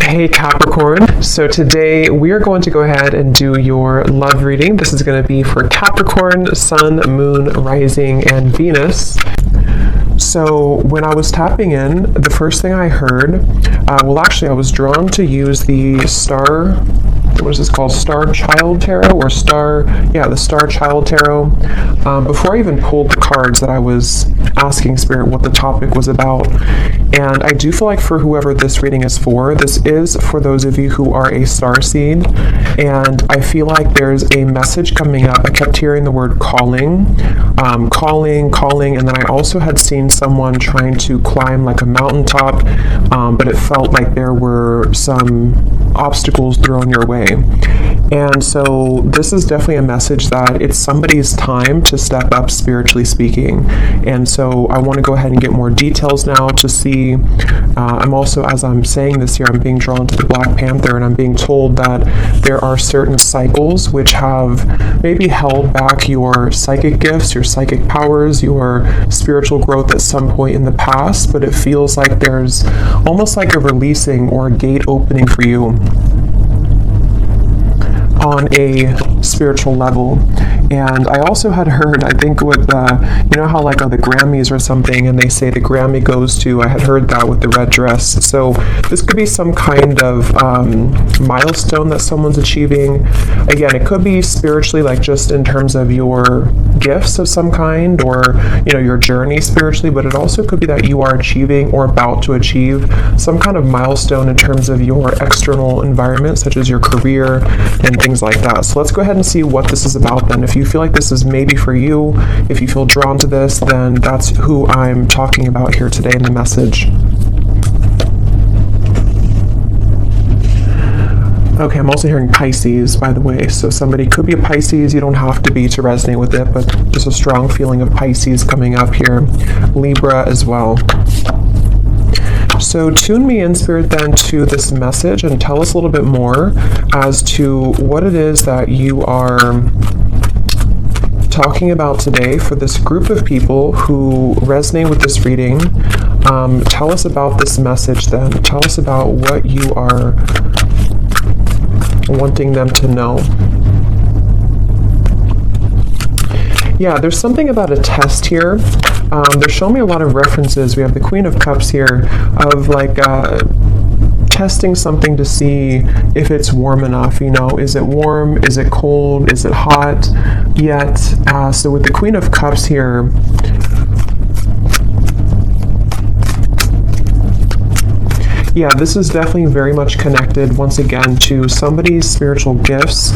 Hey Capricorn, so today we are going to go ahead and do your love reading. This is going to be for Capricorn, Sun, Moon, Rising, and Venus. So when I was tapping in, the first thing I heard, I was drawn to use the Star, what is this called? Star Child Tarot or the Star Child Tarot. Before I even pulled the cards that I was asking Spirit what the topic was about. And I do feel like for whoever this reading is for, this is for those of you who are a starseed. And I feel like there's a message coming up. I kept hearing the word calling, calling, and then I also had seen someone trying to climb like a mountaintop, but it felt like there were some obstacles thrown your way. And so this is definitely a message that it's somebody's time to step up, spiritually speaking. And so I want to go ahead and get more details now to see. I'm also, as I'm saying this here, I'm being drawn to the Black Panther, and I'm being told that there are certain cycles which have maybe held back your psychic gifts, your psychic powers, your spiritual growth at some point in the past, but it feels like there's almost like a releasing or a gate opening for you on a spiritual level. And I also had heard, I think with, you know how like the Grammys or something, and they say the Grammy goes to, I had heard that with the red dress. So this could be some kind of milestone that someone's achieving. Again, it could be spiritually, like just in terms of your gifts of some kind, or, you know, your journey spiritually, but it also could be that you are achieving or about to achieve some kind of milestone in terms of your external environment, such as your career and things like that. So let's go ahead and see what this is about then. If you feel like this is maybe for you, if you feel drawn to this, then that's who I'm talking about here today in the message. Okay, I'm also hearing Pisces, by the way. So somebody could be a Pisces. You don't have to be to resonate with it, but there's a strong feeling of Pisces coming up here. Libra as well. So tune me in, Spirit, then to this message and tell us a little bit more as to what it is that you are talking about today for this group of people who resonate with this reading. Tell us about this message then. Tell us about what you are wanting them to know. Yeah, there's something about a test here. They're showing me a lot of references. We have the Queen of Cups here of like testing something to see if it's warm enough. You know, is it warm? Is it cold? Is it hot? Yet, so with the Queen of Cups here, yeah, this is definitely very much connected, once again, to somebody's spiritual gifts,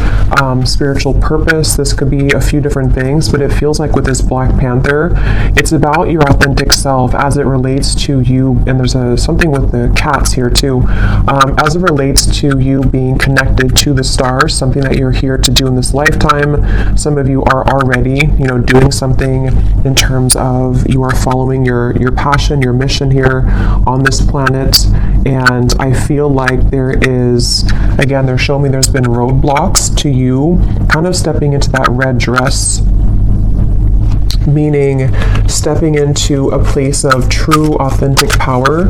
spiritual purpose. This could be a few different things, but it feels like with this Black Panther, it's about your authentic self as it relates to you. And there's something with the cats here too, as it relates to you being connected to the stars, something that you're here to do in this lifetime. Some of you are already, you know, doing something in terms of you are following your passion, your mission here on this planet. And I feel like there is, again, they're showing me there's been roadblocks to you kind of stepping into that red dress, meaning stepping into a place of true authentic power,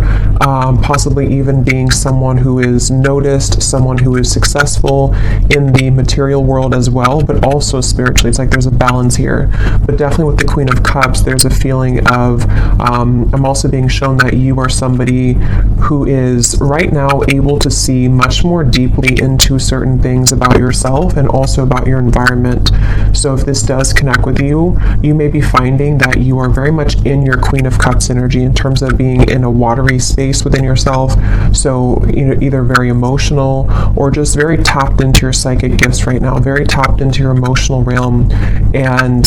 possibly even being someone who is noticed, someone who is successful in the material world as well, but also spiritually. It's like there's a balance here. But definitely with the Queen of Cups, there's a feeling of, I'm also being shown that you are somebody who is right now able to see much more deeply into certain things about yourself and also about your environment. So if this does connect with you, you may be finding that you are very much in your Queen of Cups energy in terms of being in a watery space within yourself. So, you know, either very emotional or just very tapped into your psychic gifts right now, very tapped into your emotional realm. And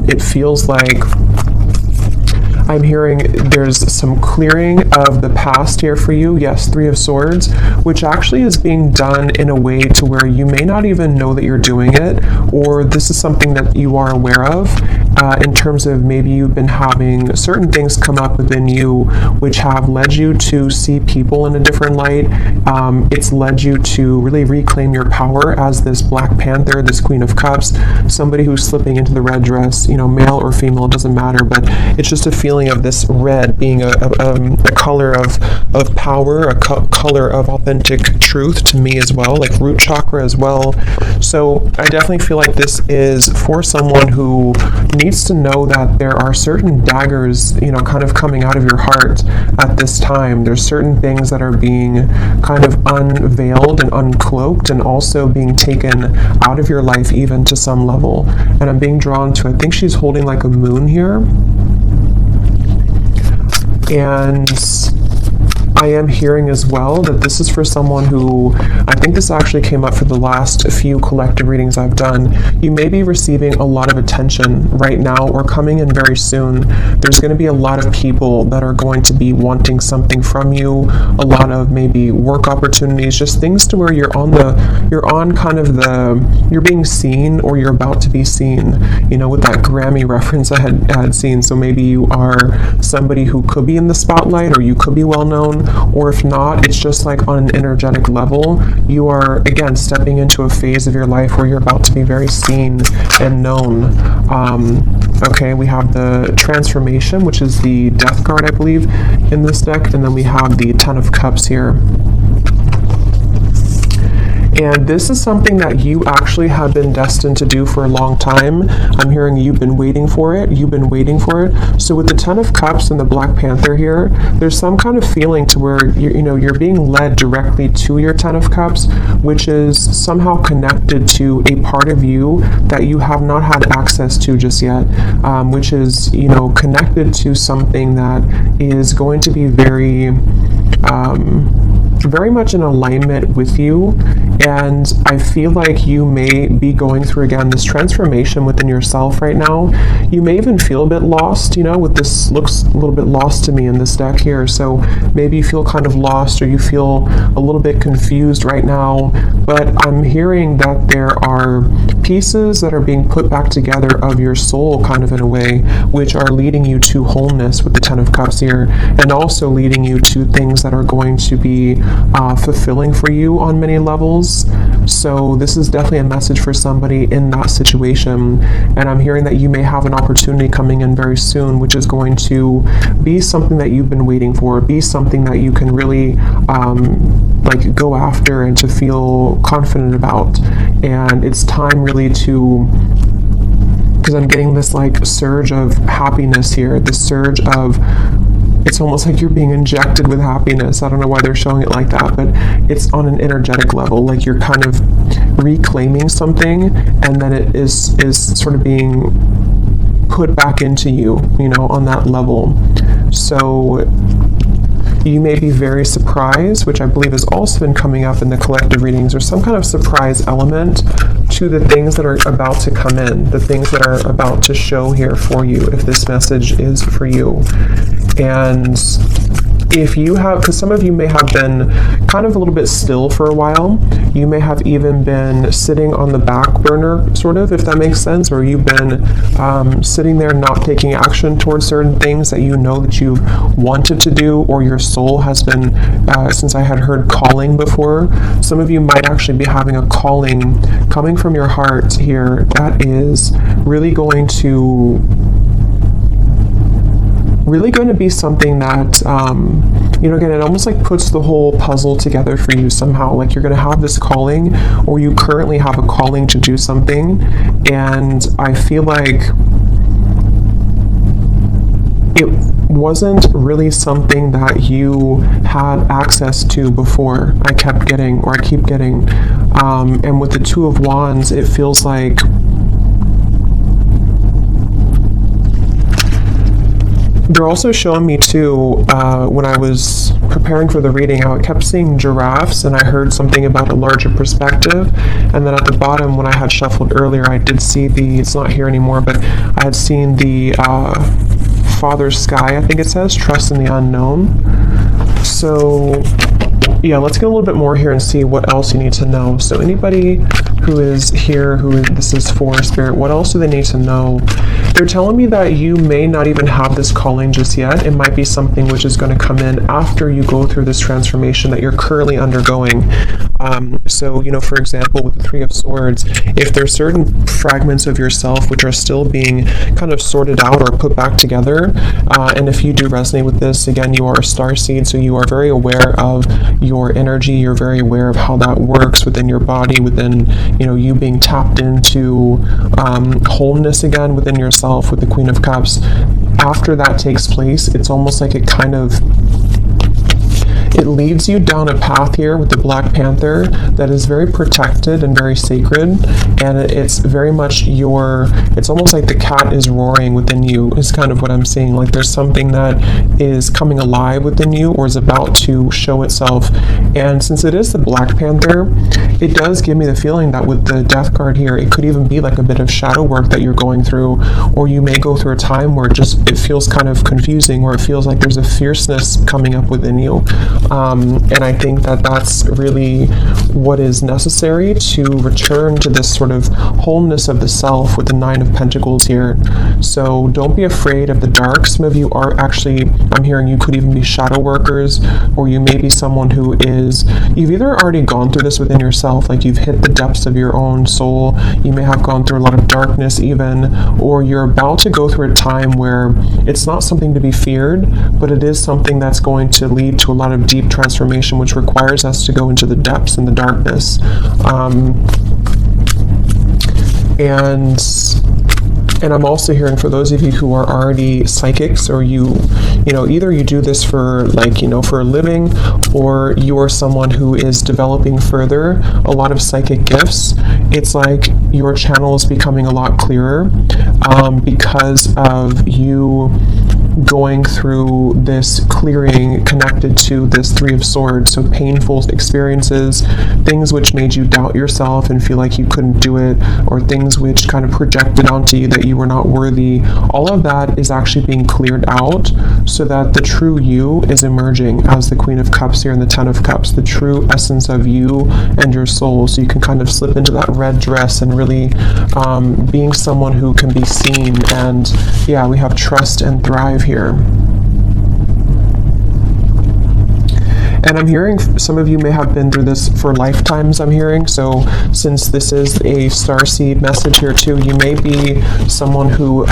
it feels like I'm hearing there's some clearing of the past here for you. Yes, Three of Swords, which actually is being done in a way to where you may not even know that you're doing it, or this is something that you are aware of. in terms of maybe you've been having certain things come up within you which have led you to see people in a different light. It's led you to really reclaim your power as this Black Panther, this Queen of Cups, somebody who's slipping into the red dress, you know, male or female, it doesn't matter, but it's just a feeling of this red being a color of power, a color of authentic truth to me as well, like root chakra as well. So I definitely feel like this is for someone who needs to know that there are certain daggers, you know, kind of coming out of your heart at this time. There's certain things that are being kind of unveiled and uncloaked and also being taken out of your life even to some level. And I'm being drawn to, I think she's holding like a moon here. And I am hearing as well that this is for someone who, I think this actually came up for the last few collective readings I've done. You may be receiving a lot of attention right now or coming in very soon. There's going to be a lot of people that are going to be wanting something from you, a lot of maybe work opportunities, just things to where you're being seen or you're about to be seen, you know, with that Grammy reference I had seen. So maybe you are somebody who could be in the spotlight or you could be well known. Or if not, it's just like on an energetic level, you are again stepping into a phase of your life where you're about to be very seen and known. Okay, we have the Transformation, which is the Death card, I believe, in this deck, and then we have the Ten of Cups here. And this is something that you actually have been destined to do for a long time. I'm hearing you've been waiting for it. You've been waiting for it. So with the Ten of Cups and the Black Panther here, there's some kind of feeling to where you're being led directly to your Ten of Cups, which is somehow connected to a part of you that you have not had access to just yet, which is, you know, connected to something that is going to be very much in alignment with you. And I feel like you may be going through, again, this transformation within yourself right now. You may even feel a bit lost, you know, with this looks a little bit lost to me in this deck here. So maybe you feel kind of lost or you feel a little bit confused right now. But I'm hearing that there are pieces that are being put back together of your soul kind of in a way, which are leading you to wholeness with the Ten of Cups here, and also leading you to things that are going to be fulfilling for you on many levels. So this is definitely a message for somebody in that situation. And I'm hearing that you may have an opportunity coming in very soon, which is going to be something that you've been waiting for, be something that you can really like go after and to feel confident about. And it's time really to, because I'm getting this like surge of happiness here, this surge of, it's almost like you're being injected with happiness. I don't know why they're showing it like that, but it's on an energetic level, like you're kind of reclaiming something and then it is sort of being put back into you, you know, on that level. So you may be very surprised, which I believe has also been coming up in the collective readings, or some kind of surprise element to the things that are about to come in, the things that are about to show here for you, if this message is for you. And if you have, because some of you may have been kind of a little bit still for a while, you may have even been sitting on the back burner, sort of, if that makes sense, or you've been sitting there not taking action towards certain things that you know that you've wanted to do, or your soul has been, since I had heard calling before, some of you might actually be having a calling coming from your heart here that is really going to be something that, you know, again, it almost like puts the whole puzzle together for you somehow. Like you're going to have this calling, or you currently have a calling to do something. And I feel like it wasn't really something that you had access to before. I keep getting. And with the Two of Wands, it feels like they're also showing me too, when I was preparing for the reading, how I kept seeing giraffes, and I heard something about a larger perspective. And then at the bottom, when I had shuffled earlier, I did see it's not here anymore, but I had seen the Father Sky, I think it says, trust in the unknown. So yeah, let's get a little bit more here and see what else you need to know. So anybody who is here, this is for Spirit, what else do they need to know? They're telling me that you may not even have this calling just yet. It might be something which is going to come in after you go through this transformation that you're currently undergoing. So, for example, with the Three of Swords, if there's certain fragments of yourself which are still being kind of sorted out or put back together, and if you do resonate with this, again, you are a starseed, so you are very aware of your energy, you're very aware of how that works within your body, within, you being tapped into wholeness again within yourself with the Queen of Cups. After that takes place, it's almost like it leads you down a path here with the Black Panther that is very protected and very sacred, and it's very much it's almost like the cat is roaring within you, is kind of what I'm seeing. Like there's something that is coming alive within you or is about to show itself. And since it is the Black Panther, it does give me the feeling that with the Death card here, it could even be like a bit of shadow work that you're going through, or you may go through a time where it feels kind of confusing, where it feels like there's a fierceness coming up within you. And I think that that's really what is necessary to return to this sort of wholeness of the self with the Nine of Pentacles here. So don't be afraid of the dark. Some of you are actually, I'm hearing you could even be shadow workers, or you may be someone who you've either already gone through this within yourself, like you've hit the depths of your own soul, you may have gone through a lot of darkness even, or you're about to go through a time where it's not something to be feared, but it is something that's going to lead to a lot of deep transformation, which requires us to go into the depths and the darkness. And I'm also hearing for those of you who are already psychics, or either you do this for for a living, or you are someone who is developing further a lot of psychic gifts, it's like your channel is becoming a lot clearer because of you going through this clearing connected to this Three of Swords. So painful experiences, things which made you doubt yourself and feel like you couldn't do it, or things which kind of projected onto you that you were not worthy, all of that is actually being cleared out so that the true you is emerging as the Queen of Cups here and the Ten of Cups, the true essence of you and your soul. So you can kind of slip into that red dress and really being someone who can be seen. And yeah, we have trust and thrive here. And I'm hearing some of you may have been through this for lifetimes, I'm hearing. So since this is a starseed message here too, you may be someone who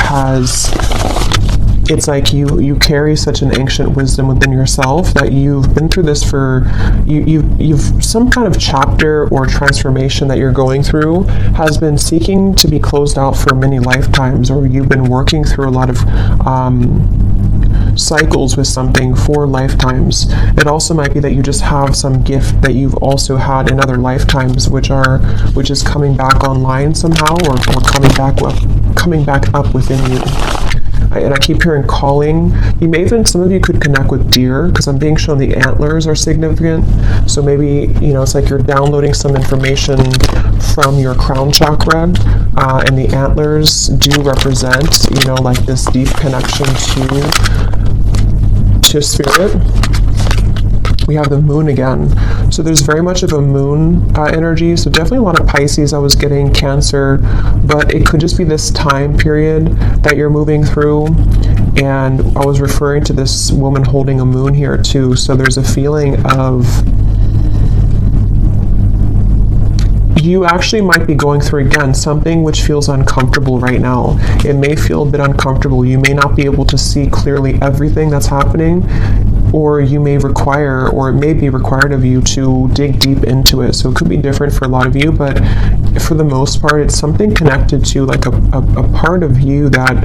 it's like you carry such an ancient wisdom within yourself that you've been through this for, you've some kind of chapter or transformation that you're going through has been seeking to be closed out for many lifetimes, or you've been working through a lot of cycles with something for lifetimes. It also might be that you just have some gift that you've also had in other lifetimes, which is coming back online somehow, or coming back up within you. And I keep hearing calling. Some of you could connect with deer, because I'm being shown the antlers are significant. So maybe, it's like you're downloading some information from your crown chakra, and the antlers do represent, like this deep connection to spirit. We have the moon again. So there's very much of a moon energy. So definitely a lot of Pisces. I was getting Cancer, but it could just be this time period that you're moving through. And I was referring to this woman holding a moon here too. So there's a feeling of you actually might be going through, again, something which feels uncomfortable right now. It may feel a bit uncomfortable. You may not be able to see clearly everything that's happening, or you may require, or it may be required of you to dig deep into it. So it could be different for a lot of you, but for the most part, it's something connected to like a part of you that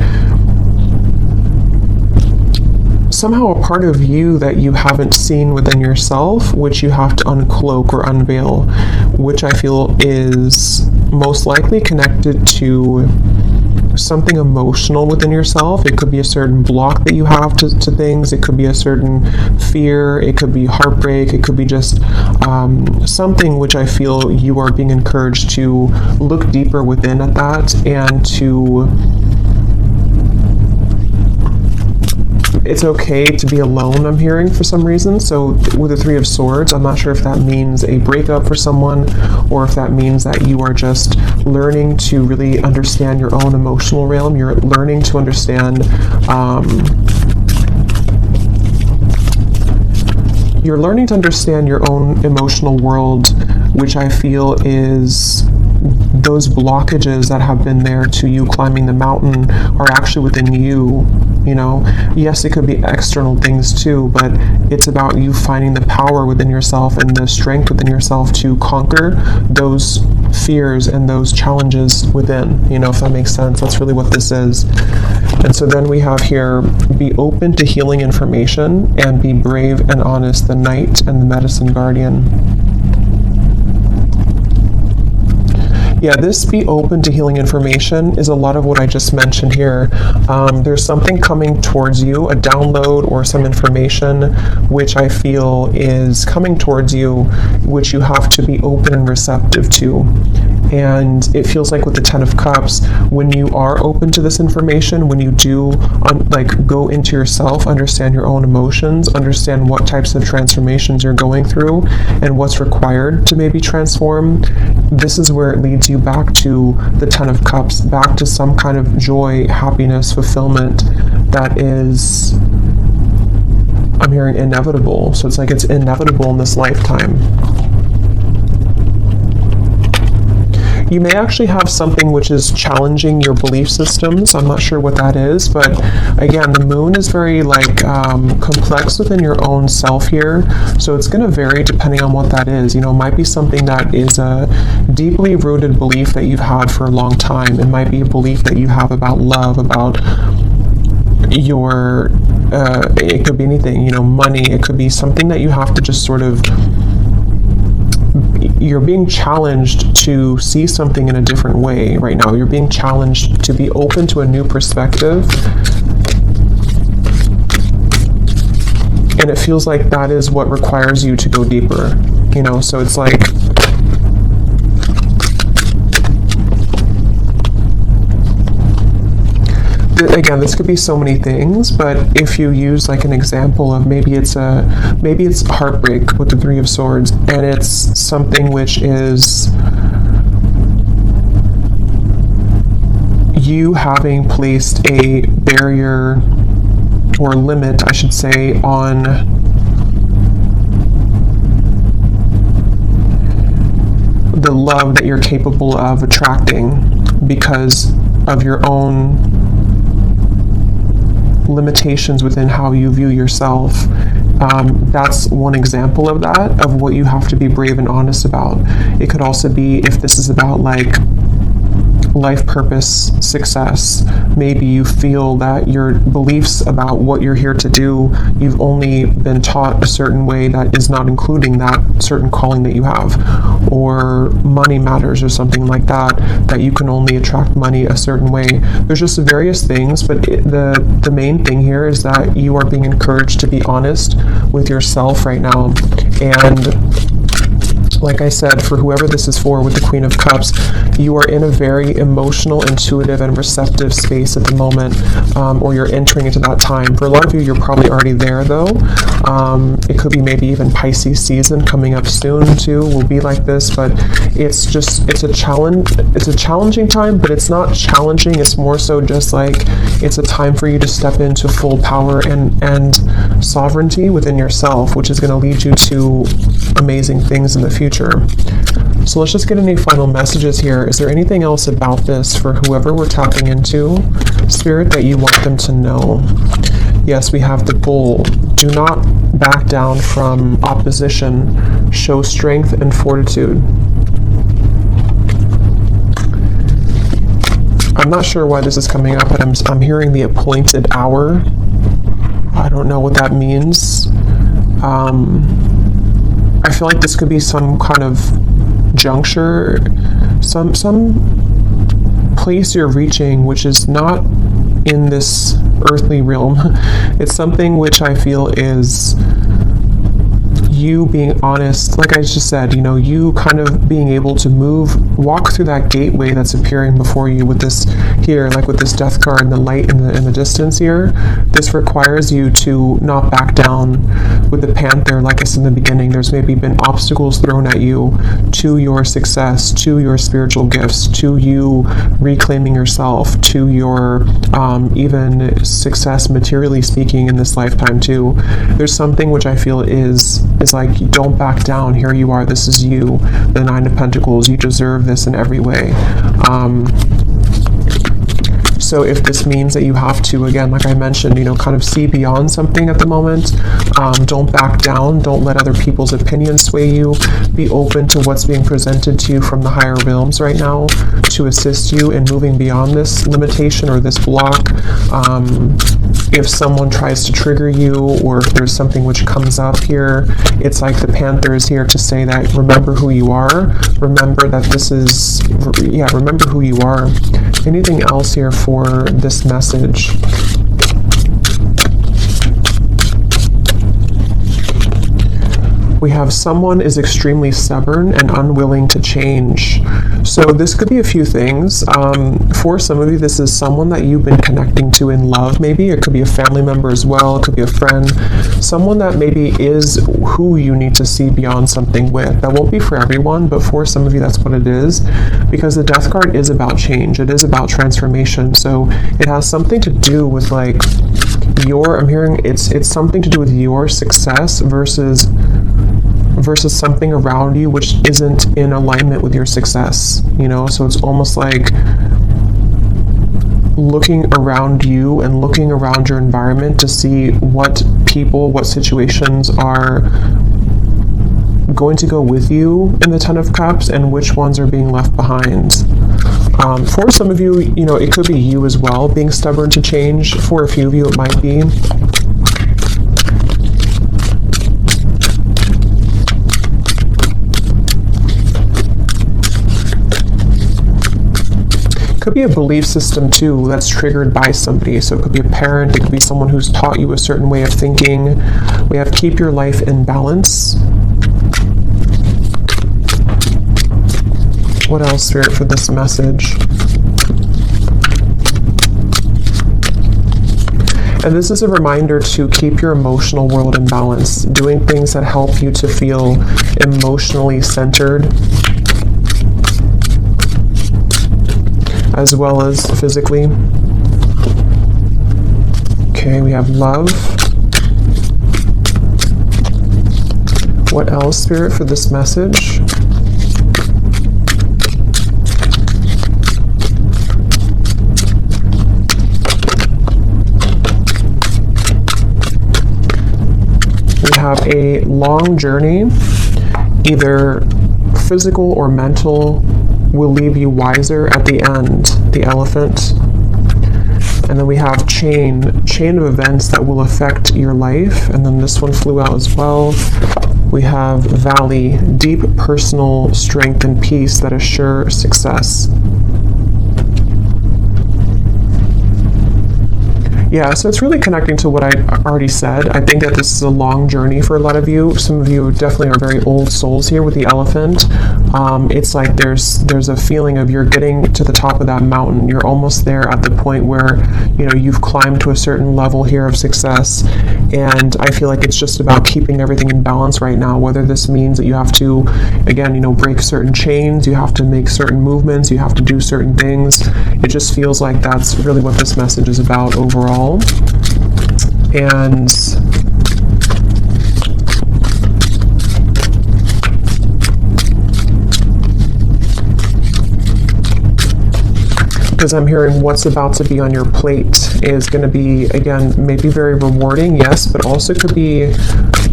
somehow a part of you that you haven't seen within yourself, which you have to uncloak or unveil, which I feel is most likely connected to something emotional within yourself. It could be a certain block that you have to things. It could be a certain fear. It could be heartbreak. It could be just something which I feel you are being encouraged to look deeper within at that, and to it's okay to be alone, I'm hearing, for some reason. So with the Three of Swords, I'm not sure if that means a breakup for someone, or if that means that you are just learning to really understand your own emotional realm. You're learning to understand your own emotional world, which I feel is those blockages that have been there to you climbing the mountain are actually within you. You know, yes, it could be external things too, but it's about you finding the power within yourself and the strength within yourself to conquer those fears and those challenges within, you know, if that makes sense. That's really what this is. And so then we have here, be open to healing information and be brave and honest, the Knight and the Medicine Guardian. Yeah, this be open to healing information is a lot of what I just mentioned here. There's something coming towards you, a download or some information which I feel is coming towards you, which you have to be open and receptive to. And it feels like with the Ten of Cups, when you are open to this information, when you do go into yourself, understand your own emotions, understand what types of transformations you're going through and what's required to maybe transform, this is where it leads you back to the Ten of Cups, back to some kind of joy, happiness, fulfillment that is, I'm hearing, inevitable. So it's like it's inevitable in this lifetime. You may actually have something which is challenging your belief systems. I'm not sure what that is, but again, the moon is very complex within your own self here. So it's going to vary depending on what that is. You know, it might be something that is a deeply rooted belief that you've had for a long time. It might be a belief that you have about love, about your, it could be anything, you know, money. It could be something that you have to just sort of, you're being challenged to see something in a different way right now. You're being challenged to be open to a new perspective. And it feels like that is what requires you to go deeper. You know, so it's like, again, this could be so many things, but if you use like an example of maybe it's heartbreak with the Three of Swords, and it's something which is you having placed a barrier or limit, I should say, on the love that you're capable of attracting because of your own limitations within how you view yourself. That's one example of that, of what you have to be brave and honest about. It could also be if this is about like life purpose, success. Maybe you feel that your beliefs about what you're here to do, you've only been taught a certain way that is not including that certain calling that you have, or money matters or something like that, that you can only attract money a certain way. There's just various things, but the main thing here is that you are being encouraged to be honest with yourself right now. And like I said, for whoever this is for with the Queen of Cups, you are in a very emotional, intuitive, and receptive space at the moment, or you're entering into that time. For a lot of you, you're probably already there though. It could be maybe even Pisces season coming up soon too, will be like this, but it's a challenging time, but it's not challenging. It's more so just like, it's a time for you to step into full power and sovereignty within yourself, which is going to lead you to amazing things in the future. So let's just get any final messages here. Is there anything else about this for whoever we're tapping into, Spirit, that you want them to know? Yes, we have the Bull. Do not back down from opposition. Show strength and fortitude. I'm not sure why this is coming up, but I'm hearing the appointed hour. I don't know what that means. I feel like this could be some kind of juncture, some place you're reaching which is not in this earthly realm. It's something which I feel is you being honest, like I just said, you kind of being able to walk through that gateway that's appearing before you with this here, like with this death card and the light in the distance here. This requires you to not back down. With the Panther, like I said in the beginning, there's maybe been obstacles thrown at you to your success, to your spiritual gifts, to you reclaiming yourself, to your even success materially speaking in this lifetime too. There's something which I feel is like, don't back down. Here you are. This is you. The Nine of Pentacles. You deserve this in every way. So if this means that you have to, again, like I mentioned, kind of see beyond something at the moment, don't back down. Don't let other people's opinions sway you. Be open to what's being presented to you from the higher realms right now to assist you in moving beyond this limitation or this block. If someone tries to trigger you, or if there's something which comes up here, it's like the Panther is here to say that remember who you are. Remember that remember who you are. Anything else here for this message? We have someone is extremely stubborn and unwilling to change. So this could be a few things. For some of you, this is someone that you've been connecting to in love, maybe. It could be a family member as well. It could be a friend. Someone that maybe is who you need to see beyond something with. That won't be for everyone, but for some of you, that's what it is. Because the Death card is about change. It is about transformation. So it has something to do with like I'm hearing it's something to do with your success versus something around you which isn't in alignment with your success, so it's almost like looking around you and looking around your environment to see what people, what situations are going to go with you in the Ten of Cups and which ones are being left behind. For some of you, it could be you as well being stubborn to change. For a few of you, it might be. Could be a belief system too that's triggered by somebody. So it could be a parent, it could be someone who's taught you a certain way of thinking. We have keep your life in balance. What else, Spirit, for this message? And this is a reminder to keep your emotional world in balance, doing things that help you to feel emotionally centered, as well as physically. Okay, we have love. What else, Spirit, for this message? We have a long journey, either physical or mental, will leave you wiser at the end, the Elephant. And then we have chain of events that will affect your life, and then this one flew out as well. We have Valley, deep personal strength and peace that assure success. Yeah, so it's really connecting to what I already said. I think that this is a long journey for a lot of you. Some of you definitely are very old souls here with the Elephant. It's like there's a feeling of you're getting to the top of that mountain. You're almost there at the point where, you've climbed to a certain level here of success. And I feel like it's just about keeping everything in balance right now, whether this means that you have to, again, break certain chains, you have to make certain movements, you have to do certain things. It just feels like that's really what this message is about overall. And because I'm hearing what's about to be on your plate is going to be, again, maybe very rewarding, yes, but also could be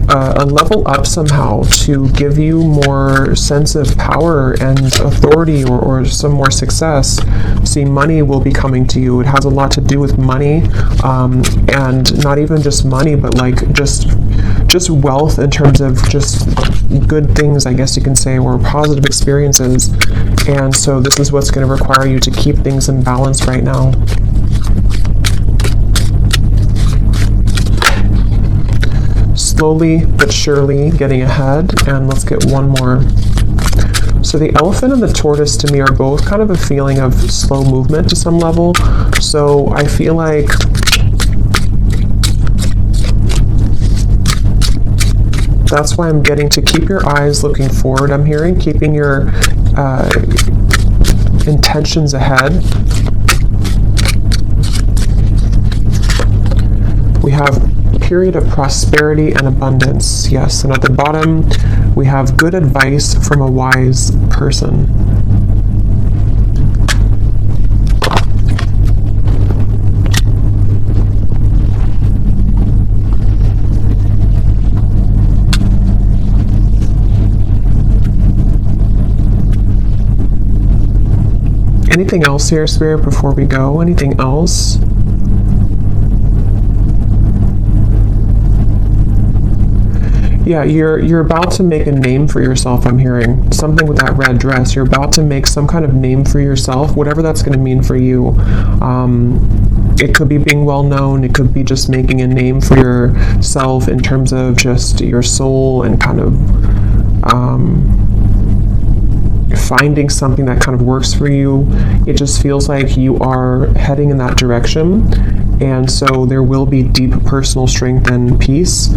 a level up somehow to give you more sense of power and authority or some more success. See, money will be coming to you. It has a lot to do with money, and not even just money, but like just wealth in terms of just good things, I guess you can say, or positive experiences. And so this is what's going to require you to keep things in balance right now. slowly but surely getting ahead. And let's get one more. So the elephant and the tortoise to me are both kind of a feeling of slow movement to some level. So I feel like that's why I'm getting to keep your eyes looking forward. I'm hearing keeping your intentions ahead. We have period of prosperity and abundance. Yes, and at the bottom, we have good advice from a wise person. Anything else here, Spirit, before we go? Anything else? Yeah, you're about to make a name for yourself, I'm hearing. Something with that red dress. You're about to make some kind of name for yourself, whatever that's going to mean for you. It could be being well known. It could be just making a name for yourself in terms of just your soul and kind of finding something that kind of works for you. It just feels like you are heading in that direction. And so there will be deep personal strength and peace.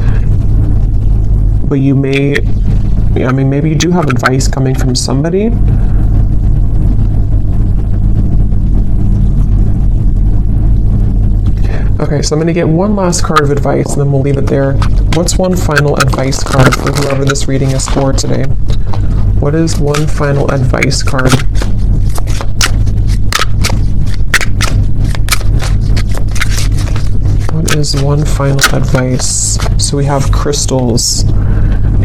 But you may, I mean, maybe you do have advice coming from somebody. Okay, so I'm going to get one last card of advice, and then we'll leave it there. What's one final advice card for whoever this reading is for today? What is one final advice card? What is one final advice? So we have crystals.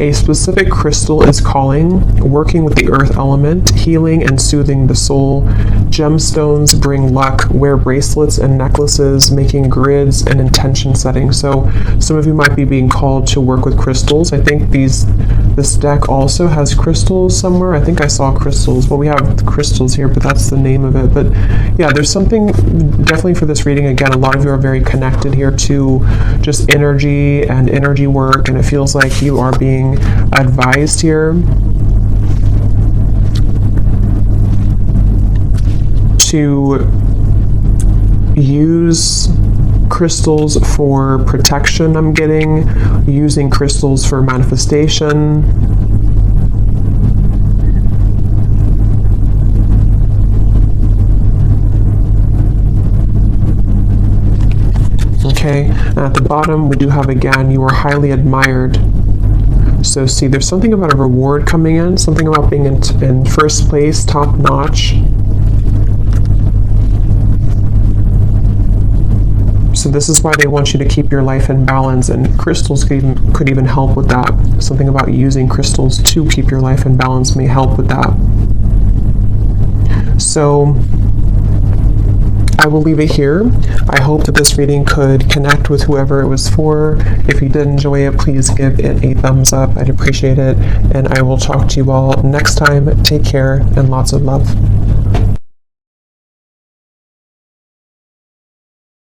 A specific crystal is calling, working with the earth element, healing and soothing the soul. Gemstones bring luck. Wear bracelets and necklaces, making grids and intention setting. So some of you might be being called to work with crystals. I think this deck also has crystals somewhere. I think I saw crystals. Well, we have crystals here, but that's the name of it. But yeah, there's something definitely for this reading. Again, a lot of you are very connected here to just energy and energy work, and it feels like you are being advised here to use crystals for protection. I'm getting using crystals for manifestation. Okay, and at the bottom we do have again, you are highly admired. So see, there's something about a reward coming in, something about being in first place, top notch. So this is why they want you to keep your life in balance, and crystals could even help with that. Something about using crystals to keep your life in balance may help with that. So I will leave it here. I hope that this reading could connect with whoever it was for. If you did enjoy it, please give it a thumbs up. I'd appreciate it. And I will talk to you all next time. Take care and lots of love.